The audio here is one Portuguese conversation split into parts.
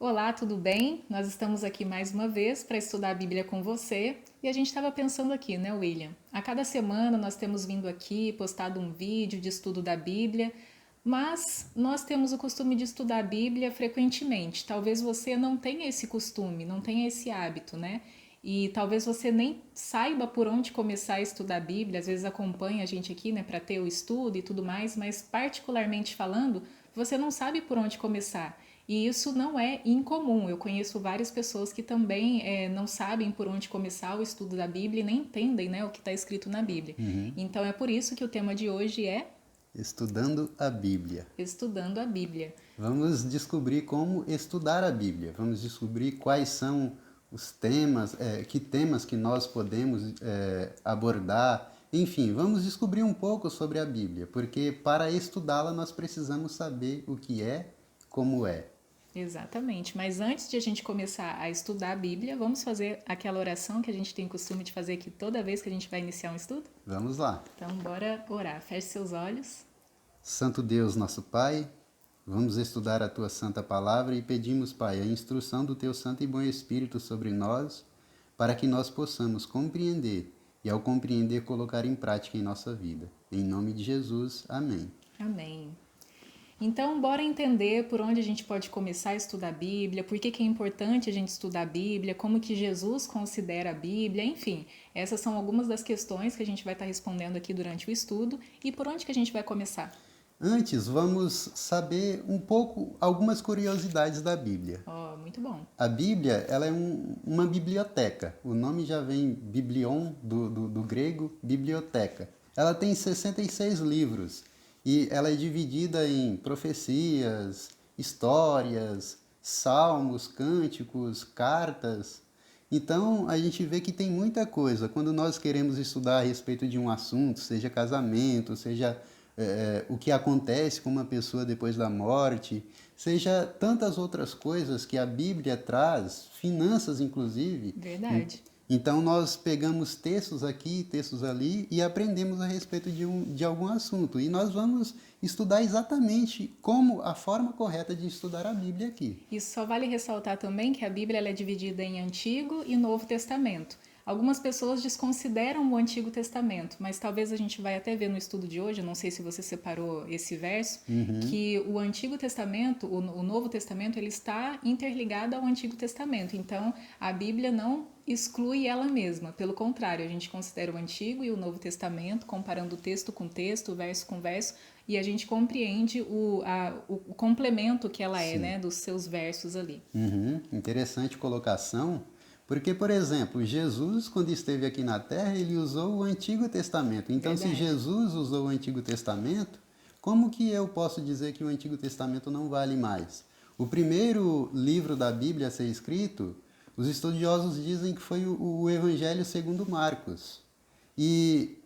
Olá, tudo bem? Nós estamos aqui mais uma vez para estudar a Bíblia com você e a gente estava pensando aqui, né, William? A cada semana nós temos vindo aqui, postado um vídeo de estudo da Bíblia, mas nós temos o costume de estudar a Bíblia frequentemente. Talvez você não tenha esse costume, não tenha esse hábito, né? E talvez você nem saiba por onde começar a estudar a Bíblia, às vezes acompanha a gente aqui, né, para ter o estudo e tudo mais, mas particularmente falando, você não sabe por onde começar. E isso não é incomum. Eu conheço várias pessoas que também não sabem por onde começar o estudo da Bíblia e nem entendem, né, o que está escrito na Bíblia. Uhum. Então é por isso que o tema de hoje é Estudando a Bíblia. Estudando a Bíblia. Vamos descobrir como estudar a Bíblia. Vamos descobrir quais são os temas, que temas que nós podemos abordar. Enfim, vamos descobrir um pouco sobre a Bíblia, porque para estudá-la nós precisamos saber o que é, como é. Exatamente. Mas antes de a gente começar a estudar a Bíblia, vamos fazer aquela oração que a gente tem costume de fazer aqui toda vez que a gente vai iniciar um estudo? Vamos lá. Então, bora orar. Feche seus olhos. Santo Deus, nosso Pai, vamos estudar a tua santa palavra e pedimos, Pai, a instrução do teu santo e bom Espírito sobre nós, para que nós possamos compreender e, ao compreender, colocar em prática em nossa vida. Em nome de Jesus, amém. Amém. Então, bora entender por onde a gente pode começar a estudar a Bíblia, por que que é importante a gente estudar a Bíblia, como que Jesus considera a Bíblia, enfim. Essas são algumas das questões que a gente vai estar respondendo aqui durante o estudo. E por onde que a gente vai começar? Antes, vamos saber um pouco, algumas curiosidades da Bíblia. Oh, muito bom. A Bíblia, ela é uma biblioteca. O nome já vem biblion, do grego, biblioteca. Ela tem 66 livros e ela é dividida em profecias, histórias, salmos, cânticos, cartas. Então, a gente vê que tem muita coisa. Quando nós queremos estudar a respeito de um assunto, seja casamento, seja o que acontece com uma pessoa depois da morte, seja tantas outras coisas que a Bíblia traz, finanças inclusive. Verdade. Então nós pegamos textos aqui, textos ali e aprendemos a respeito de algum assunto. E nós vamos estudar exatamente como a forma correta de estudar a Bíblia aqui. Isso só vale ressaltar também que a Bíblia ela é dividida em Antigo e Novo Testamento. Algumas pessoas desconsideram o Antigo Testamento, mas talvez a gente vai até ver no estudo de hoje, eu não sei se você separou esse verso, que o Antigo Testamento, o Novo Testamento, ele está interligado ao Antigo Testamento. Então, a Bíblia não exclui ela mesma. Pelo contrário, a gente considera o Antigo e o Novo Testamento, comparando texto com texto, verso com verso, e a gente compreende o complemento que ela é, Sim. né, dos seus versos ali. Uhum, interessante colocação, porque, por exemplo, Jesus, quando esteve aqui na Terra, ele usou o Antigo Testamento. Então, se Verdade. Jesus usou o Antigo Testamento, como que eu posso dizer que o Antigo Testamento não vale mais? O primeiro livro da Bíblia a ser escrito, os estudiosos dizem que foi o Evangelho segundo Marcos. E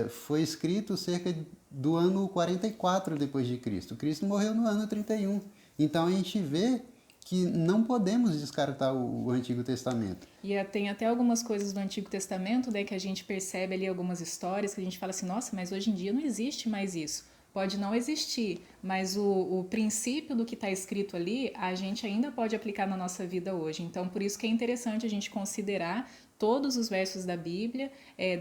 foi escrito cerca do ano 44 depois de Cristo. Cristo morreu no ano 31. Então a gente vê que não podemos descartar o Antigo Testamento. E tem até algumas coisas do Antigo Testamento, né, que a gente percebe ali algumas histórias que a gente fala assim, nossa, mas hoje em dia não existe mais isso. Pode não existir, mas o princípio do que está escrito ali, a gente ainda pode aplicar na nossa vida hoje. Então, por isso que é interessante a gente considerar todos os versos da Bíblia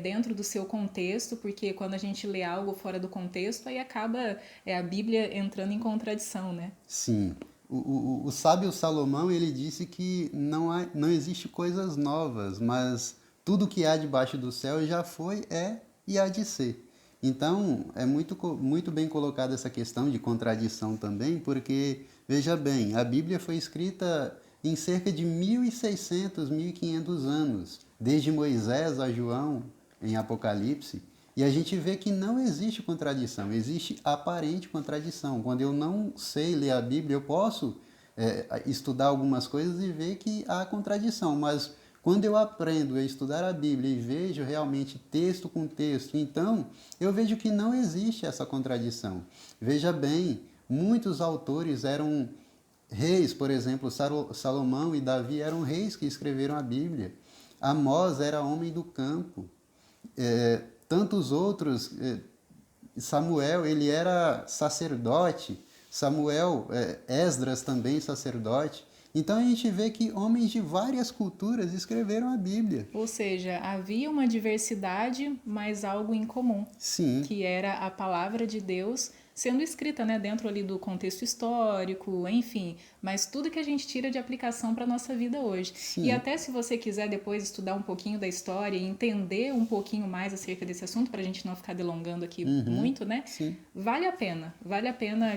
dentro do seu contexto, porque quando a gente lê algo fora do contexto, aí acaba a Bíblia entrando em contradição, né? Sim. O sábio Salomão, ele disse que não existe coisas novas, mas tudo que há debaixo do céu já foi, é e há de ser. Então, é muito bem colocada essa questão de contradição também, porque, veja bem, a Bíblia foi escrita em cerca de 1.600, 1.500 anos, desde Moisés a João, em Apocalipse, e a gente vê que não existe contradição, existe aparente contradição. Quando eu não sei ler a Bíblia, eu posso estudar algumas coisas e ver que há contradição, mas quando eu aprendo a estudar a Bíblia e vejo realmente texto com texto, então eu vejo que não existe essa contradição. Veja bem, muitos autores eram reis, por exemplo, Salomão e Davi eram reis que escreveram a Bíblia. Amós era homem do campo. Tantos outros, Samuel, ele era sacerdote. Samuel, Esdras também sacerdote. Então a gente vê que homens de várias culturas escreveram a Bíblia. Ou seja, havia uma diversidade, mas algo em comum, Sim, que era a palavra de Deus sendo escrita, né, dentro ali do contexto histórico, enfim, mas tudo que a gente tira de aplicação para a nossa vida hoje. E sim. até se você quiser depois estudar um pouquinho da história e entender um pouquinho mais acerca desse assunto, para a gente não ficar delongando aqui Uhum, muito, né, sim. vale a pena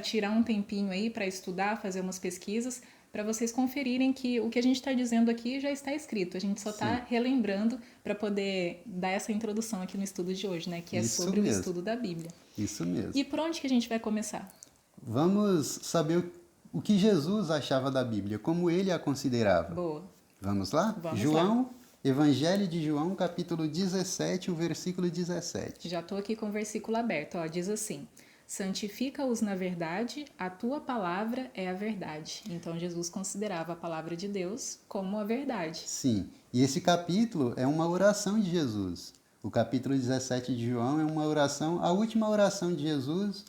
tirar um tempinho aí para estudar, fazer umas pesquisas, para vocês conferirem que o que a gente está dizendo aqui já está escrito. A gente só está Sim. relembrando para poder dar essa introdução aqui no estudo de hoje, né? Que é Isso sobre o mesmo. estudo da Bíblia. Isso mesmo. E por onde que a gente vai começar? Vamos saber o que Jesus achava da Bíblia, como ele a considerava. Boa. Vamos lá? Vamos João, Evangelho de João, capítulo 17, o versículo 17. Já estou aqui com o versículo aberto. Ó, diz assim: santifica-os na verdade, a tua palavra é a verdade. Então Jesus considerava a palavra de Deus como a verdade. Sim, e esse capítulo é uma oração de Jesus. O capítulo 17 de João é uma oração, a última oração de Jesus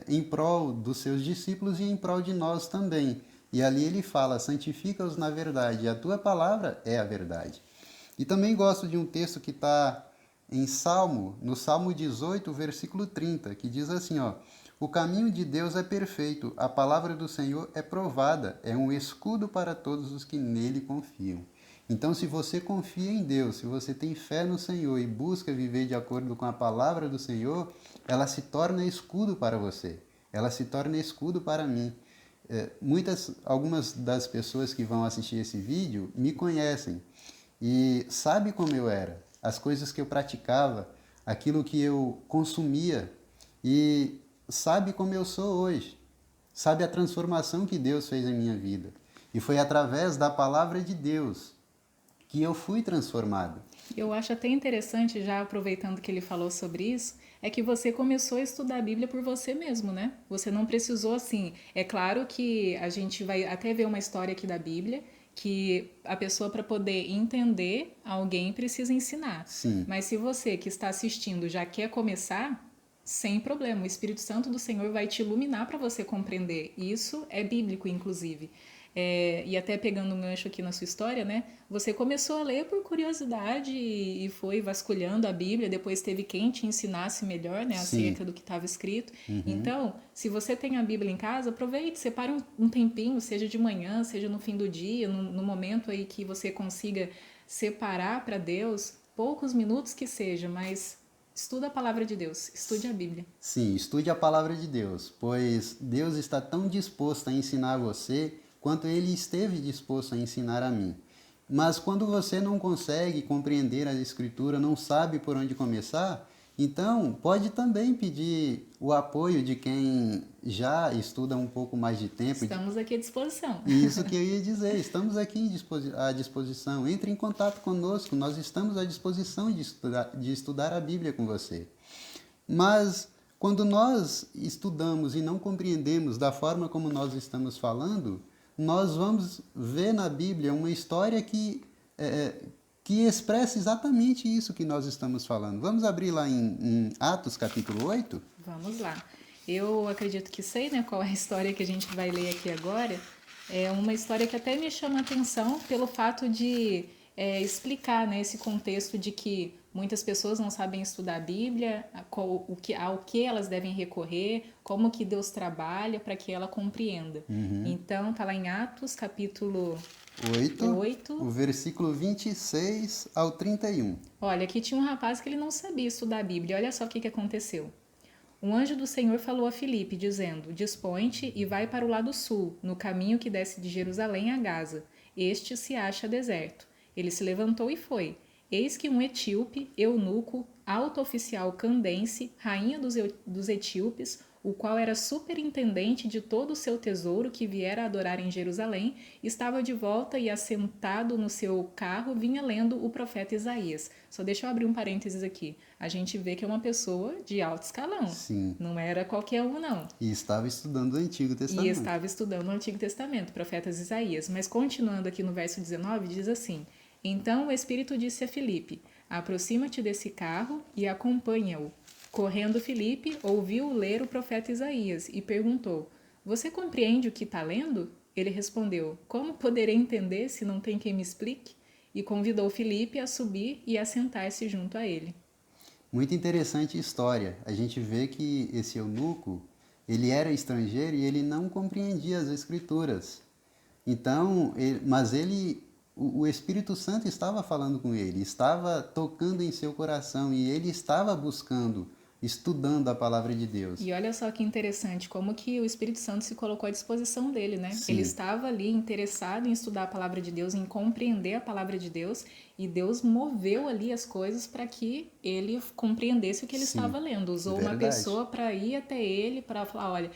em prol dos seus discípulos e em prol de nós também. E ali ele fala: santifica-os na verdade, a tua palavra é a verdade. E também gosto de um texto que está em Salmo, no Salmo 18, versículo 30, que diz assim, ó: o caminho de Deus é perfeito, a palavra do Senhor é provada, é um escudo para todos os que nele confiam. Então, se você confia em Deus, se você tem fé no Senhor e busca viver de acordo com a palavra do Senhor, ela se torna escudo para você. Ela se torna escudo para mim. Algumas das pessoas que vão assistir esse vídeo me conhecem e sabe como eu era, as coisas que eu praticava, aquilo que eu consumia e sabe como eu sou hoje. Sabe a transformação que Deus fez em minha vida. E foi através da palavra de Deus que eu fui transformado. Eu acho até interessante, já aproveitando que ele falou sobre isso, é que você começou a estudar a Bíblia por você mesmo, né? Você não precisou assim. É claro que a gente vai até ver uma história aqui da Bíblia que a pessoa, para poder entender, alguém precisa ensinar. Sim. Mas se você que está assistindo já quer começar, sem problema, o Espírito Santo do Senhor vai te iluminar para você compreender. Isso é bíblico, inclusive. E até pegando um gancho aqui na sua história, né? Você começou a ler por curiosidade e foi vasculhando a Bíblia, depois teve quem te ensinasse melhor, né? Sim. Acerca do que estava escrito. Então, se você tem a Bíblia em casa, aproveite, separe um tempinho, seja de manhã, seja no fim do dia, no momento aí que você consiga separar para Deus, poucos minutos que seja, mas estuda a palavra de Deus, estude a Bíblia. Sim, estude a palavra de Deus, pois Deus está tão disposto a ensinar você quanto ele esteve disposto a ensinar a mim. Mas quando você não consegue compreender a Escritura, não sabe por onde começar, então pode também pedir o apoio de quem já estuda um pouco mais de tempo. Estamos aqui à disposição. Isso que eu ia dizer, estamos aqui à disposição. Entre em contato conosco, nós estamos à disposição de estudar a Bíblia com você. Mas quando nós estudamos e não compreendemos da forma como nós estamos falando, nós vamos ver na Bíblia uma história que expressa exatamente isso que nós estamos falando. Vamos abrir lá em Atos capítulo 8? Vamos lá. Eu acredito que sei, né, qual é a história que a gente vai ler aqui agora. É uma história que até me chama a atenção pelo fato de explicar, né, esse contexto de que muitas pessoas não sabem estudar a Bíblia, ao que elas devem recorrer, como que Deus trabalha para que ela compreenda. Então, tá lá em Atos, capítulo 8. O versículo 26 ao 31. Olha, aqui tinha um rapaz que ele não sabia estudar a Bíblia. Olha só o que aconteceu. Um anjo do Senhor falou a Filipe, dizendo: dispõe-te e vai para o lado sul, no caminho que desce de Jerusalém a Gaza. Este se acha deserto. Ele se levantou e foi. Eis que um etíope, eunuco, alto oficial candense, rainha dos etíopes, o qual era superintendente de todo o seu tesouro que viera adorar em Jerusalém, estava de volta e assentado no seu carro vinha lendo o profeta Isaías. Só deixa eu abrir um parênteses aqui. A gente vê que é uma pessoa de alto escalão. Sim. Não era qualquer um, não. E estava estudando o Antigo Testamento. E estava estudando o Antigo Testamento, profetas Isaías. Mas continuando aqui no verso 19, diz assim: então o Espírito disse a Filipe: aproxima-te desse carro e acompanha-o. Correndo Filipe, ouviu ler o profeta Isaías e perguntou: você compreende o que está lendo? Ele respondeu: Como poderei entender se não tem quem me explique? E convidou Filipe a subir e a sentar-se junto a ele. Muito interessante história. A gente vê que esse eunuco, ele era estrangeiro e ele não compreendia as escrituras. Então, o Espírito Santo estava falando com ele, estava tocando em seu coração e ele estava buscando, estudando a palavra de Deus. E olha só que interessante, como que o Espírito Santo se colocou à disposição dele, né? Ele Sim, estava ali interessado em estudar a palavra de Deus, em compreender a palavra de Deus, e Deus moveu ali as coisas para que ele compreendesse o que ele sim, estava lendo. Usou uma verdade. pessoa para ir até ele, para falar, olha,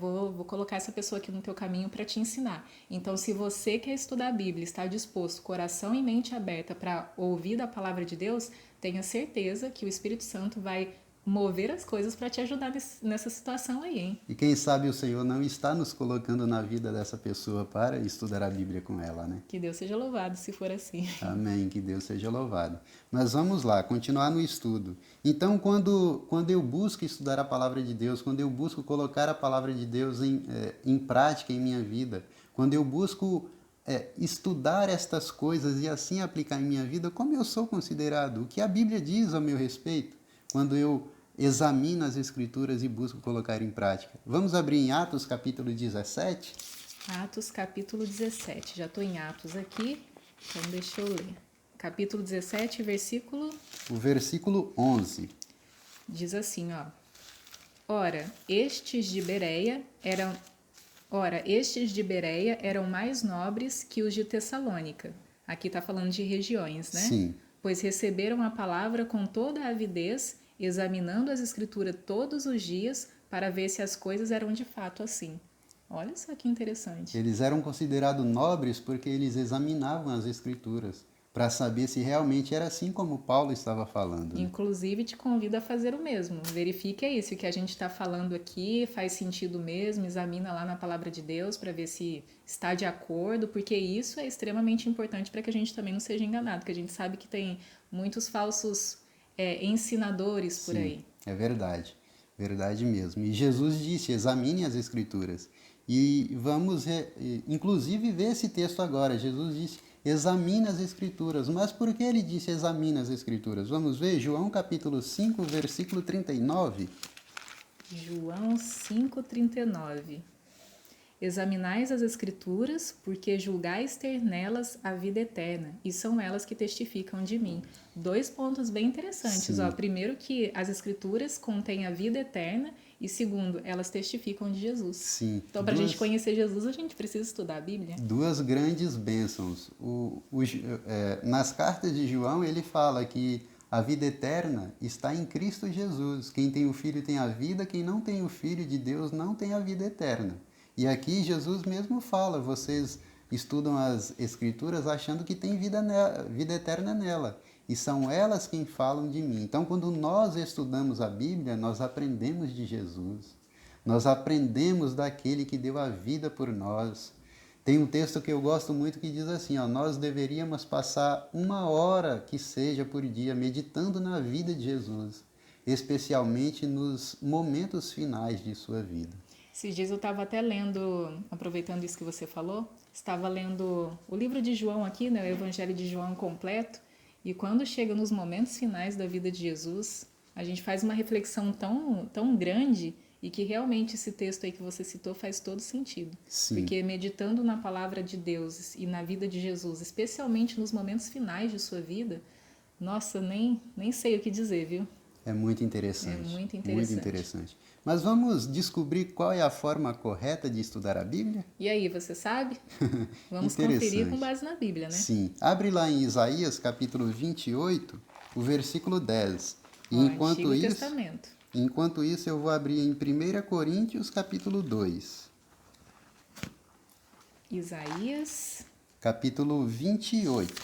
vou colocar essa pessoa aqui no teu caminho para te ensinar. Então, se você quer estudar a Bíblia, está disposto, coração e mente aberta para ouvir da palavra de Deus, tenha certeza que o Espírito Santo vai mover as coisas para te ajudar nessa situação aí, hein? E quem sabe o Senhor não está nos colocando na vida dessa pessoa para estudar a Bíblia com ela, né? Que Deus seja louvado se for assim. Amém, que Deus seja louvado. Mas vamos lá, continuar no estudo. Então, quando eu busco estudar a palavra de Deus, quando eu busco colocar a palavra de Deus em prática em minha vida, quando eu busco estudar estas coisas e assim aplicar em minha vida, como eu sou considerado? O que a Bíblia diz ao meu respeito? Quando eu examino as Escrituras e busco colocar em prática. Vamos abrir em Atos capítulo 17? Atos capítulo 17. Já estou em Atos aqui, então deixa eu ler. Capítulo 17, versículo O versículo 11. diz assim, ó. Ora, estes de Bereia eram mais nobres que os de Tessalônica. Aqui está falando de regiões, né? Sim. Pois receberam a palavra com toda a avidez, examinando as escrituras todos os dias para ver se as coisas eram de fato assim. Olha só que interessante. Eles eram considerados nobres porque eles examinavam as Escrituras para saber se realmente era assim como Paulo estava falando, né? Inclusive, te convido a fazer o mesmo. Verifique aí se o que a gente está falando aqui faz sentido mesmo. Examina lá na palavra de Deus para ver se está de acordo, porque isso é extremamente importante para que a gente também não seja enganado, porque a gente sabe que tem muitos falsos ensinadores por Sim, aí. é verdade. Verdade mesmo. E Jesus disse: examine as Escrituras. E vamos, inclusive, ver esse texto agora. Jesus disse: examine as Escrituras. Mas por que ele disse examine as Escrituras? Vamos ver João capítulo 5, versículo 39. João 5,39. Examinais as Escrituras, porque julgais ter nelas a vida eterna, e são elas que testificam de mim. Dois pontos bem interessantes. Ó. Sim, Primeiro, que as Escrituras contêm a vida eterna, e segundo, elas testificam de Jesus. sim. Então, para a gente conhecer Jesus, a gente precisa estudar a Bíblia. Duas grandes bênçãos. Nas cartas de João, ele fala que a vida eterna está em Cristo Jesus. Quem tem o Filho tem a vida, quem não tem o Filho de Deus não tem a vida eterna. E aqui Jesus mesmo fala: vocês estudam as Escrituras achando que tem vida eterna nela. E são elas quem falam de mim. Então, quando nós estudamos a Bíblia, nós aprendemos de Jesus. Nós aprendemos daquele que deu a vida por nós. Tem um texto que eu gosto muito que diz assim, ó, nós deveríamos passar 1 hora que seja por dia meditando na vida de Jesus, especialmente nos momentos finais de sua vida. Esses dias eu estava até lendo, aproveitando isso que você falou, estava lendo o livro de João aqui, né, o Evangelho de João completo, e quando chega nos momentos finais da vida de Jesus, a gente faz uma reflexão tão grande e que realmente esse texto aí que você citou faz todo sentido. Sim. Porque meditando na palavra de Deus e na vida de Jesus, especialmente nos momentos finais de sua vida, nossa, nem sei o que dizer, viu? É muito interessante. É muito interessante. Muito interessante. Mas vamos descobrir qual é a forma correta de estudar a Bíblia? E aí, você sabe? Vamos Interessante. conferir com base na Bíblia, né? Sim. Abre lá em Isaías, capítulo 28, o versículo 10. E Ó, Antigo Testamento. Enquanto isso, eu vou abrir em 1 Coríntios, capítulo 2. Isaías Capítulo 28,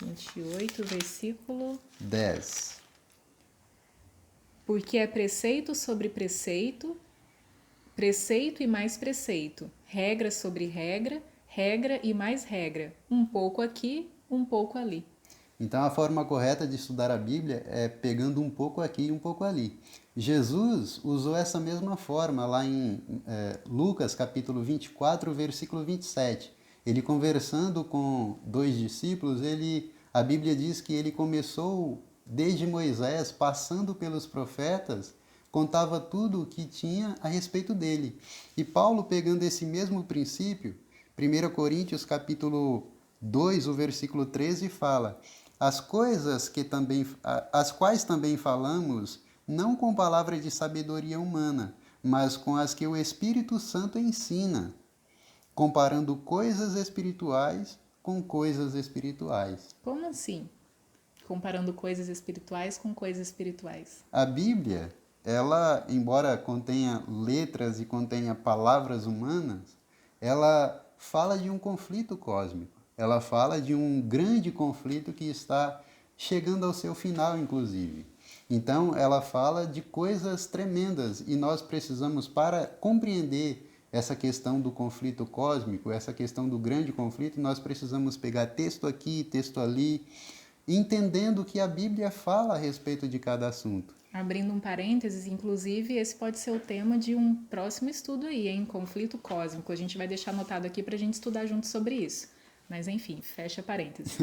28, versículo 10. Porque é preceito sobre preceito, preceito e mais preceito, regra sobre regra, regra e mais regra, um pouco aqui, um pouco ali. Então, a forma correta de estudar a Bíblia é pegando um pouco aqui e um pouco ali. Jesus usou essa mesma forma lá em Lucas capítulo 24, versículo 27. Ele conversando com dois discípulos, a Bíblia diz que ele começou desde Moisés, passando pelos profetas, contava tudo o que tinha a respeito dele. E Paulo, pegando esse mesmo princípio, 1 Coríntios capítulo 2, o versículo 13 fala: as quais também falamos, não com palavras de sabedoria humana, mas com as que o Espírito Santo ensina, comparando coisas espirituais com coisas espirituais. Como assim? Comparando coisas espirituais com coisas espirituais. A Bíblia, ela, embora contenha letras e contenha palavras humanas, ela fala de um conflito cósmico. Ela fala de um grande conflito que está chegando ao seu final, inclusive. Então, ela fala de coisas tremendas e nós precisamos, para compreender essa questão do conflito cósmico, essa questão do grande conflito, nós precisamos pegar texto aqui, texto ali, entendendo o que a Bíblia fala a respeito de cada assunto. Abrindo um parênteses, inclusive, esse pode ser o tema de um próximo estudo aí, hein? Conflito cósmico. A gente vai deixar anotado aqui para a gente estudar junto sobre isso. Mas, enfim, fecha parênteses.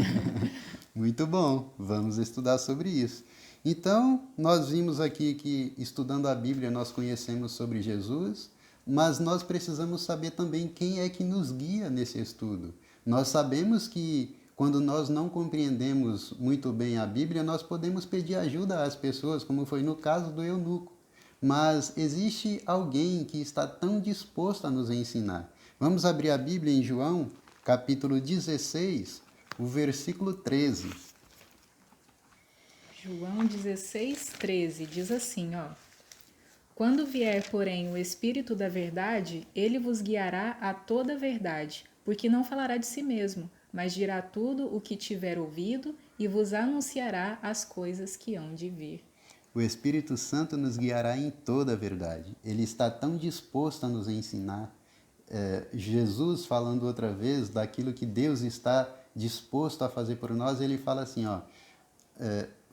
Muito bom, vamos estudar sobre isso. Então, nós vimos aqui que, estudando a Bíblia, nós conhecemos sobre Jesus, mas nós precisamos saber também quem é que nos guia nesse estudo. Nós sabemos que, quando nós não compreendemos muito bem a Bíblia, nós podemos pedir ajuda às pessoas, como foi no caso do eunuco. Mas existe alguém que está tão disposto a nos ensinar. Vamos abrir a Bíblia em João, capítulo 16, o versículo 13. João 16, 13 diz assim, ó: Quando vier, porém, o Espírito da verdade, ele vos guiará a toda a verdade, porque não falará de si mesmo, mas dirá tudo o que tiver ouvido e vos anunciará as coisas que hão de vir. O Espírito Santo nos guiará em toda a verdade. Ele está tão disposto a nos ensinar. Jesus, falando outra vez daquilo que Deus está disposto a fazer por nós, ele fala assim, ó,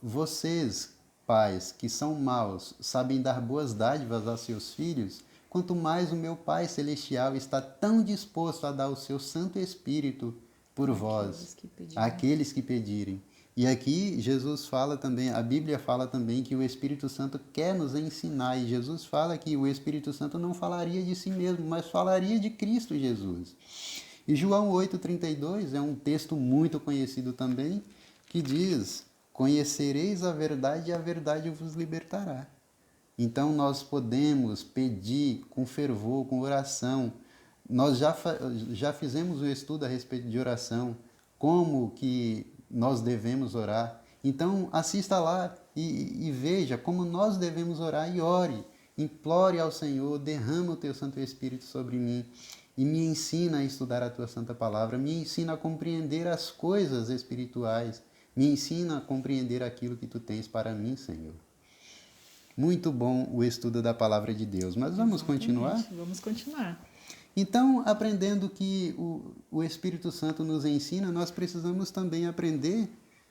vocês, pais, que são maus, sabem dar boas dádivas aos seus filhos, quanto mais o meu Pai Celestial está tão disposto a dar o seu Santo Espírito por vós, àqueles que pedirem. E aqui Jesus fala também, a Bíblia fala também que o Espírito Santo quer nos ensinar, e Jesus fala que o Espírito Santo não falaria de si mesmo, mas falaria de Cristo Jesus. E João 8,32 é um texto muito conhecido também, que diz: conhecereis a verdade e a verdade vos libertará. Então nós podemos pedir com fervor, com oração. Nós já fizemos um estudo a respeito de oração, como que nós devemos orar. Então assista lá e veja como nós devemos orar e ore. Implore ao Senhor, derrama o teu Santo Espírito sobre mim e me ensina a estudar a tua santa palavra, me ensina a compreender as coisas espirituais, me ensina a compreender aquilo que tu tens para mim, Senhor. Muito bom o estudo da palavra de Deus, mas vamos continuar? Vamos continuar. Então, aprendendo que o Espírito Santo nos ensina, nós precisamos também aprender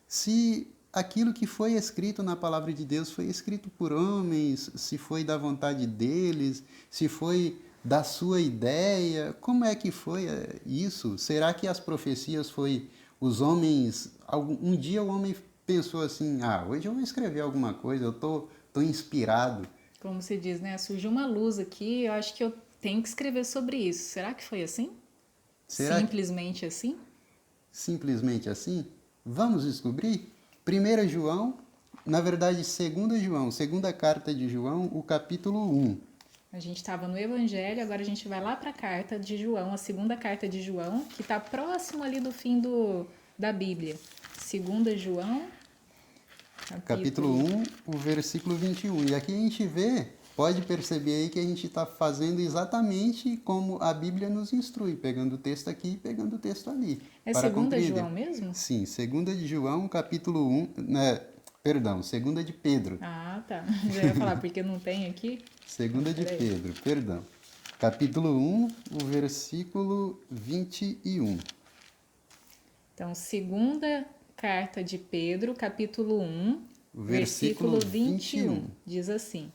se aquilo que foi escrito na palavra de Deus foi escrito por homens, se foi da vontade deles, se foi da sua ideia, como é que foi isso? Será que as profecias foi os homens... Um dia o homem pensou assim, hoje eu vou escrever alguma coisa, eu tô inspirado. Como se diz, né? Surgiu uma luz aqui, eu acho que eu tenho que escrever sobre isso. Será que foi assim? Simplesmente assim? Simplesmente assim? Vamos descobrir? 1 João, na verdade 2 João, segunda carta de João, o capítulo 1. A gente estava no Evangelho, agora a gente vai lá para a carta de João, a segunda carta de João, que está próximo ali do fim da Bíblia. 2 João, capítulo 1, o versículo 21. E aqui a gente vê, pode perceber aí que a gente está fazendo exatamente como a Bíblia nos instrui, pegando o texto aqui e pegando o texto ali. É 2 João mesmo? Sim, 2 de João, capítulo 1, perdão, 2 de Pedro. Ah, tá. Já ia falar, porque não tem aqui. 2 de Pedro, perdão. Capítulo 1, o versículo 21. Então, segunda carta de Pedro, capítulo 1, versículo 21. Diz assim: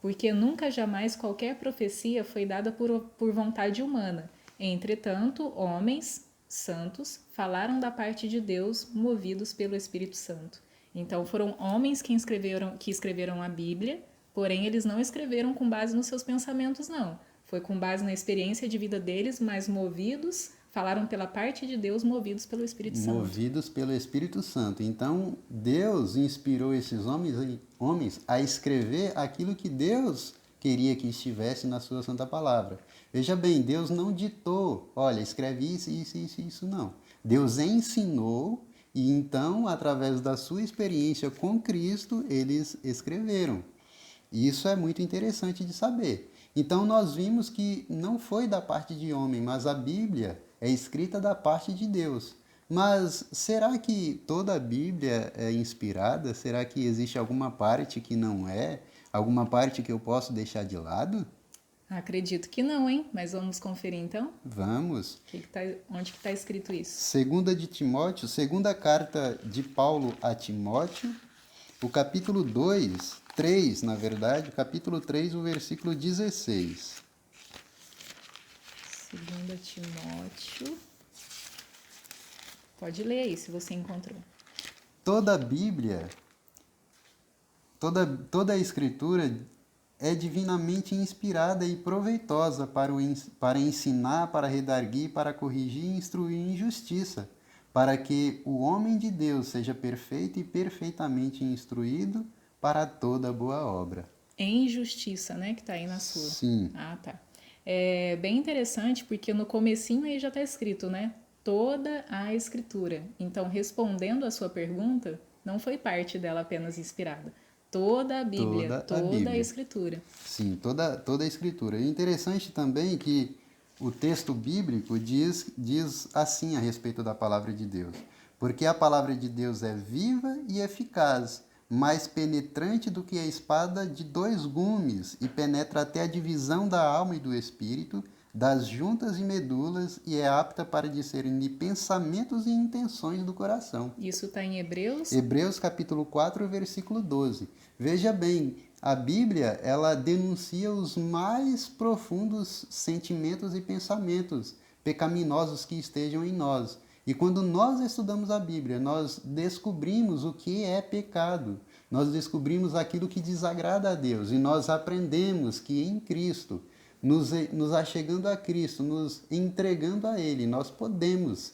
porque nunca jamais qualquer profecia foi dada por vontade humana. Entretanto, homens santos falaram da parte de Deus, movidos pelo Espírito Santo. Então foram homens que escreveram a Bíblia, porém eles não escreveram com base nos seus pensamentos, não. Foi com base na experiência de vida deles, mas movidos, falaram pela parte de Deus, movidos pelo Espírito Santo. Movidos pelo Espírito Santo. Então, Deus inspirou esses homens a escrever aquilo que Deus queria que estivesse na sua santa palavra. Veja bem, Deus não ditou, olha, escreve isso, isso, isso, isso, não. Deus ensinou e então, através da sua experiência com Cristo, eles escreveram. Isso é muito interessante de saber. Então, nós vimos que não foi da parte de homem, mas a Bíblia é escrita da parte de Deus. Mas será que toda a Bíblia é inspirada? Será que existe alguma parte que não é? Alguma parte que eu posso deixar de lado? Acredito que não, hein? Mas vamos conferir então? Vamos. Onde que está escrito isso? Segunda de Timóteo, segunda carta de Paulo a Timóteo, o capítulo 2, 3, na verdade, o capítulo 3, o versículo 16. Segunda Timóteo. Pode ler aí, se você encontrou. Toda a Bíblia, toda a Escritura é divinamente inspirada e proveitosa para ensinar, para redarguir, para corrigir e instruir em justiça, para que o homem de Deus seja perfeito e perfeitamente instruído para toda boa obra. Em justiça, né? Que está aí na sua. Sim. Ah, tá. É bem interessante porque no comecinho aí já está escrito, né? Toda a Escritura. Então, respondendo a sua pergunta, não foi parte dela apenas inspirada. Toda a Bíblia, toda a Escritura. Sim, toda a Escritura. E interessante também que o texto bíblico diz assim a respeito da palavra de Deus. Porque a palavra de Deus é viva e eficaz, mais penetrante do que a espada de 2 gumes, e penetra até a divisão da alma e do espírito, das juntas e medulas, e é apta para discernir pensamentos e intenções do coração. Isso está em Hebreus? Hebreus capítulo 4, versículo 12. Veja bem, a Bíblia, ela denuncia os mais profundos sentimentos e pensamentos pecaminosos que estejam em nós. E quando nós estudamos a Bíblia, nós descobrimos o que é pecado. Nós descobrimos aquilo que desagrada a Deus. E nós aprendemos que em Cristo, nos achegando a Cristo, nos entregando a Ele, nós podemos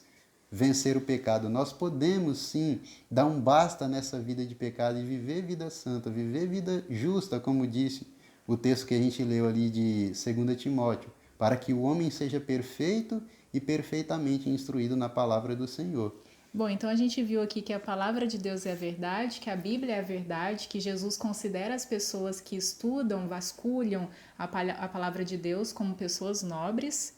vencer o pecado. Nós podemos, sim, dar um basta nessa vida de pecado e viver vida santa, viver vida justa, como disse o texto que a gente leu ali de 2 Timóteo, para que o homem seja perfeito e perfeitamente instruído na palavra do Senhor. Bom, então a gente viu aqui que a palavra de Deus é a verdade, que a Bíblia é a verdade, que Jesus considera as pessoas que estudam, vasculham a palavra de Deus como pessoas nobres.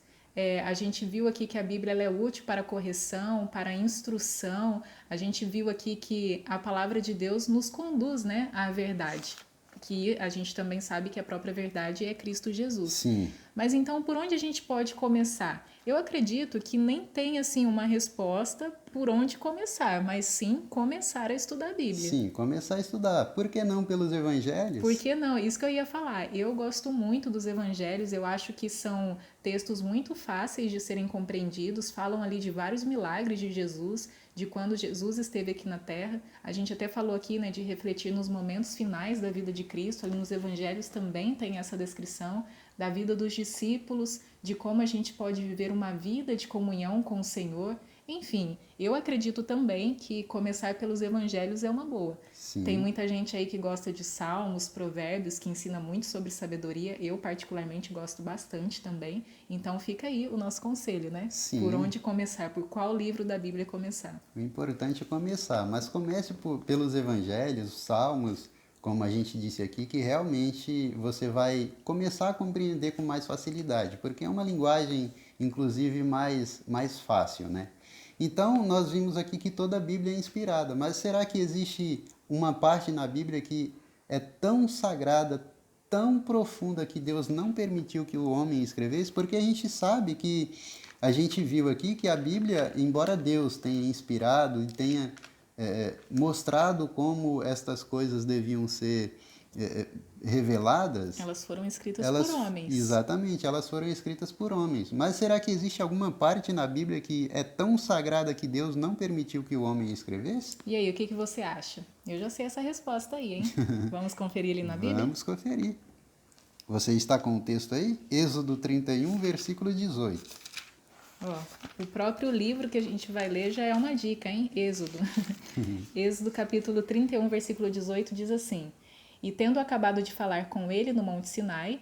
A gente viu aqui que a Bíblia ela é útil para correção, para instrução. A gente viu aqui que a palavra de Deus nos conduz, né, à verdade. Que a gente também sabe que a própria verdade é Cristo Jesus. Sim. Mas então, por onde a gente pode começar? Eu acredito que nem tem assim uma resposta por onde começar, mas sim começar a estudar a Bíblia. Sim, começar a estudar. Por que não pelos evangelhos? Por que não? Isso que eu ia falar. Eu gosto muito dos evangelhos, eu acho que são textos muito fáceis de serem compreendidos, falam ali de vários milagres de Jesus, de quando Jesus esteve aqui na Terra. A gente até falou aqui, né, de refletir nos momentos finais da vida de Cristo, ali nos evangelhos também tem essa descrição da vida dos discípulos, de como a gente pode viver uma vida de comunhão com o Senhor. Enfim, eu acredito também que começar pelos evangelhos é uma boa. Sim. Tem muita gente aí que gosta de salmos, provérbios, que ensina muito sobre sabedoria. Eu, particularmente, gosto bastante também. Então, fica aí o nosso conselho, né? Sim. Por onde começar, por qual livro da Bíblia começar. O importante é começar, mas comece pelos evangelhos, salmos, como a gente disse aqui, que realmente você vai começar a compreender com mais facilidade, porque é uma linguagem, inclusive, mais fácil, né? Então, nós vimos aqui que toda a Bíblia é inspirada, mas será que existe uma parte na Bíblia que é tão sagrada, tão profunda, que Deus não permitiu que o homem escrevesse? Porque a gente sabe que, a gente viu aqui que a Bíblia, embora Deus tenha inspirado e tenha mostrado como estas coisas deviam ser reveladas, Elas foram escritas elas, por homens. exatamente, elas foram escritas por homens. Mas será que existe alguma parte na Bíblia que é tão sagrada que Deus não permitiu que o homem escrevesse? E aí, o que você acha? Eu já sei essa resposta aí, hein? Vamos conferir ali na Bíblia? Vamos conferir. Você está com o texto aí? Êxodo 31, versículo 18. Ó, o próprio livro que a gente vai ler já é uma dica, hein? Êxodo. Êxodo capítulo 31, versículo 18 diz assim: E tendo acabado de falar com ele no Monte Sinai,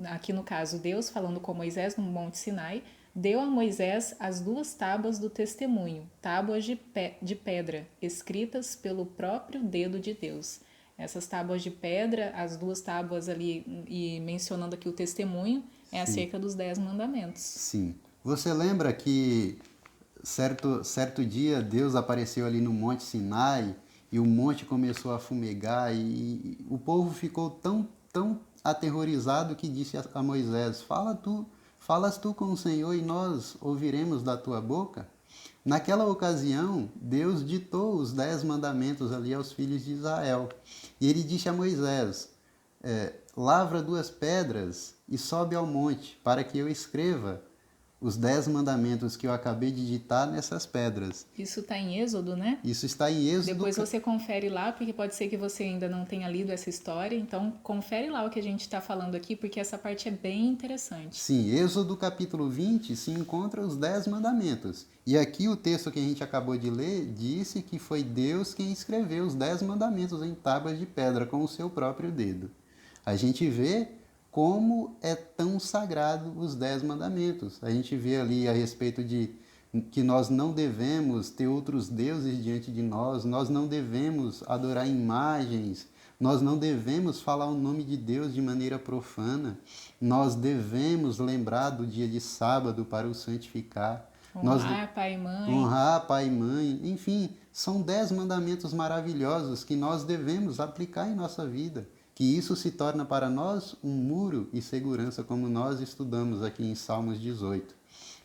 aqui no caso Deus falando com Moisés no Monte Sinai, deu a Moisés as 2 tábuas do testemunho, tábuas de pedra, escritas pelo próprio dedo de Deus. Essas tábuas de pedra, as 2 tábuas ali, e mencionando aqui o testemunho, é Sim. acerca dos 10 mandamentos. Sim. Você lembra que certo dia Deus apareceu ali no Monte Sinai e o monte começou a fumegar e o povo ficou tão aterrorizado que disse a Moisés: falas tu com o Senhor e nós ouviremos da tua boca? Naquela ocasião, Deus ditou os 10 mandamentos ali aos filhos de Israel. E ele disse a Moisés: lavra 2 pedras e sobe ao monte, para que eu escreva os 10 mandamentos que eu acabei de ditar nessas pedras. Isso está em Êxodo, né? Isso está em Êxodo. Depois você confere lá, porque pode ser que você ainda não tenha lido essa história. Então, confere lá o que a gente está falando aqui, porque essa parte é bem interessante. Sim, Êxodo capítulo 20 se encontra os 10 mandamentos. E aqui o texto que a gente acabou de ler disse que foi Deus quem escreveu os 10 mandamentos em tábuas de pedra com o seu próprio dedo. A gente vê como é tão sagrado os 10 mandamentos. A gente vê ali a respeito de que nós não devemos ter outros deuses diante de nós não devemos adorar imagens, nós não devemos falar o nome de Deus de maneira profana, nós devemos lembrar do dia de sábado para o santificar. Honrar pai e mãe. Honrar pai e mãe, enfim, são 10 mandamentos maravilhosos que nós devemos aplicar em nossa vida. Que isso se torna para nós um muro e segurança, como nós estudamos aqui em Salmos 18.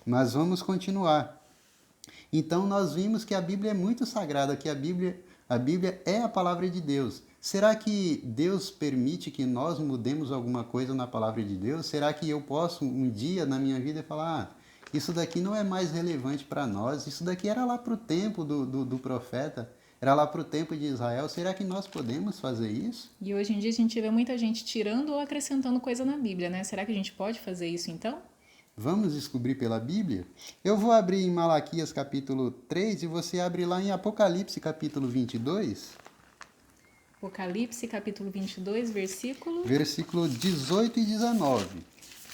Mas vamos continuar. Então nós vimos que a Bíblia é muito sagrada, que a Bíblia é a palavra de Deus. Será que Deus permite que nós mudemos alguma coisa na palavra de Deus? Será que eu posso um dia na minha vida falar, isso daqui não é mais relevante para nós, isso daqui era lá para o tempo do profeta, era lá para o tempo de Israel, será que nós podemos fazer isso? E hoje em dia a gente vê muita gente tirando ou acrescentando coisa na Bíblia, né? Será que a gente pode fazer isso então? Vamos descobrir pela Bíblia? Eu vou abrir em Malaquias capítulo 3 e você abre lá em Apocalipse capítulo 22. Apocalipse capítulo 22, versículo... Versículo 18 e 19.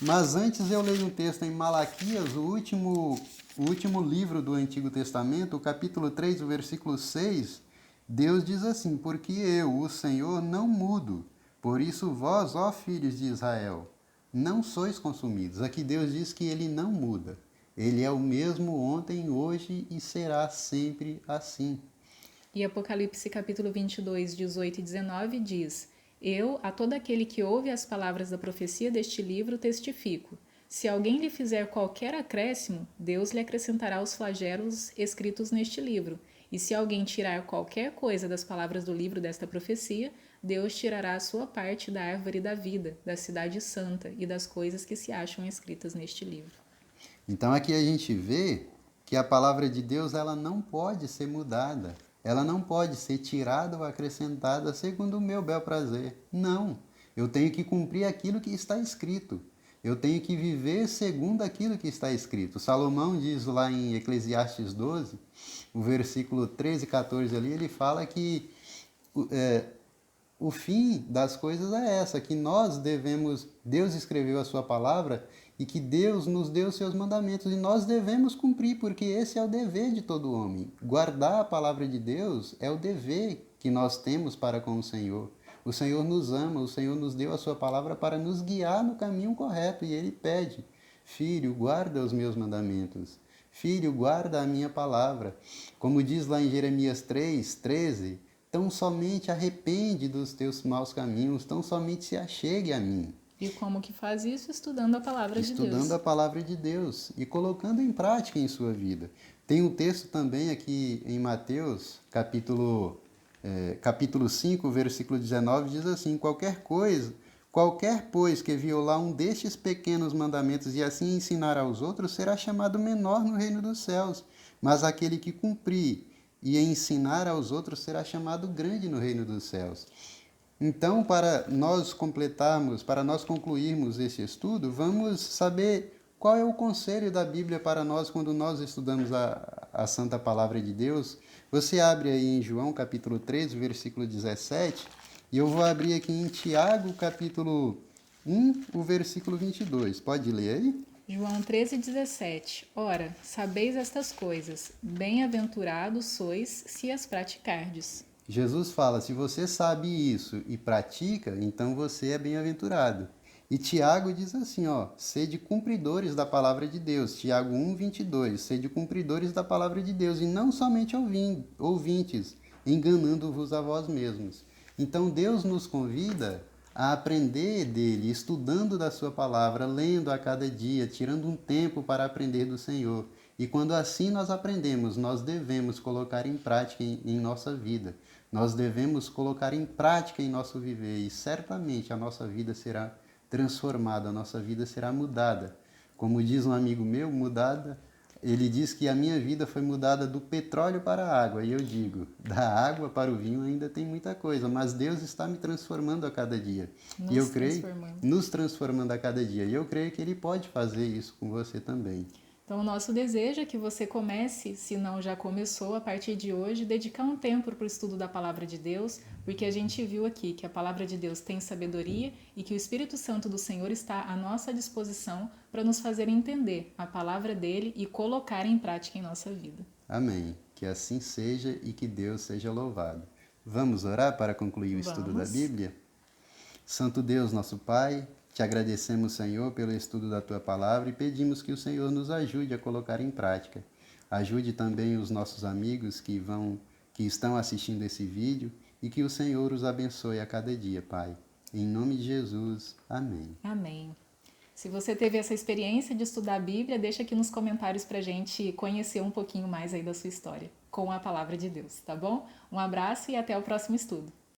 Mas antes eu leio um texto em Malaquias, o último livro do Antigo Testamento, o capítulo 3, o versículo 6. Deus diz assim: porque eu, o Senhor, não mudo. Por isso vós, ó filhos de Israel, não sois consumidos. Aqui Deus diz que ele não muda. Ele é o mesmo ontem, hoje e será sempre assim. E Apocalipse capítulo 22, 18 e 19 diz: Eu, a todo aquele que ouve as palavras da profecia deste livro, testifico. Se alguém lhe fizer qualquer acréscimo, Deus lhe acrescentará os flagelos escritos neste livro. E se alguém tirar qualquer coisa das palavras do livro desta profecia, Deus tirará a sua parte da árvore da vida, da cidade santa e das coisas que se acham escritas neste livro. Então aqui a gente vê que a palavra de Deus ela não pode ser mudada. Ela não pode ser tirada ou acrescentada segundo o meu bel prazer. Não. Eu tenho que cumprir aquilo que está escrito. Eu tenho que viver segundo aquilo que está escrito. Salomão diz lá em Eclesiastes 12, o versículo 13 e 14 ali, ele fala que o fim das coisas é essa, que nós devemos, Deus escreveu a sua palavra e que Deus nos deu os seus mandamentos e nós devemos cumprir, porque esse é o dever de todo homem. Guardar a palavra de Deus é o dever que nós temos para com o Senhor. O Senhor nos ama, o Senhor nos deu a sua palavra para nos guiar no caminho correto e ele pede: filho, guarda os meus mandamentos. Filho, guarda a minha palavra. Como diz lá em Jeremias 3:13, tão somente arrepende dos teus maus caminhos, tão somente se achegue a mim. E como que faz isso? Estudando a palavra de Deus. Estudando a palavra de Deus e colocando em prática em sua vida. Tem um texto também aqui em Mateus, capítulo capítulo 5, versículo 19, diz assim: qualquer, pois, que violar um destes pequenos mandamentos e assim ensinar aos outros, será chamado menor no reino dos céus. Mas aquele que cumprir e ensinar aos outros será chamado grande no reino dos céus. Então, para nós completarmos, para nós concluirmos esse estudo, vamos saber qual é o conselho da Bíblia para nós quando nós estudamos a Santa Palavra de Deus. Você abre aí em João capítulo 3, versículo 17, e eu vou abrir aqui em Tiago capítulo 1, o versículo 22. Pode ler aí? João 13,17. Ora, sabeis estas coisas, bem-aventurados sois se as praticardes. Jesus fala: se você sabe isso e pratica, então você é bem-aventurado. E Tiago diz assim, ó: sede cumpridores da palavra de Deus. Tiago 1:22. Sede cumpridores da palavra de Deus e não somente ouvintes, enganando-vos a vós mesmos. Então Deus nos convida a aprender dele, estudando da sua palavra, lendo a cada dia, tirando um tempo para aprender do Senhor. E quando assim nós aprendemos, nós devemos colocar em prática em nossa vida. Nós devemos colocar em prática em nosso viver e certamente a nossa vida será transformada, a nossa vida será mudada. Como diz um amigo meu, mudada, ele diz que a minha vida foi mudada do petróleo para a água. E eu digo, da água para o vinho ainda tem muita coisa, mas Deus está me transformando a cada dia. E eu creio, nos transformando a cada dia. E eu creio que Ele pode fazer isso com você também. Então, o nosso desejo é que você comece, se não já começou, a partir de hoje, dedicar um tempo para o estudo da Palavra de Deus, porque a gente viu aqui que a Palavra de Deus tem sabedoria e que o Espírito Santo do Senhor está à nossa disposição para nos fazer entender a Palavra dele e colocar em prática em nossa vida. Amém. Que assim seja e que Deus seja louvado. Vamos orar para concluir o estudo da Bíblia? Santo Deus, nosso Pai, te agradecemos, Senhor, pelo estudo da Tua Palavra e pedimos que o Senhor nos ajude a colocar em prática. Ajude também os nossos amigos que estão assistindo esse vídeo e que o Senhor os abençoe a cada dia, Pai. Em nome de Jesus, amém. Amém. Se você teve essa experiência de estudar a Bíblia, deixa aqui nos comentários para a gente conhecer um pouquinho mais aí da sua história com a Palavra de Deus, tá bom? Um abraço e até o próximo estudo.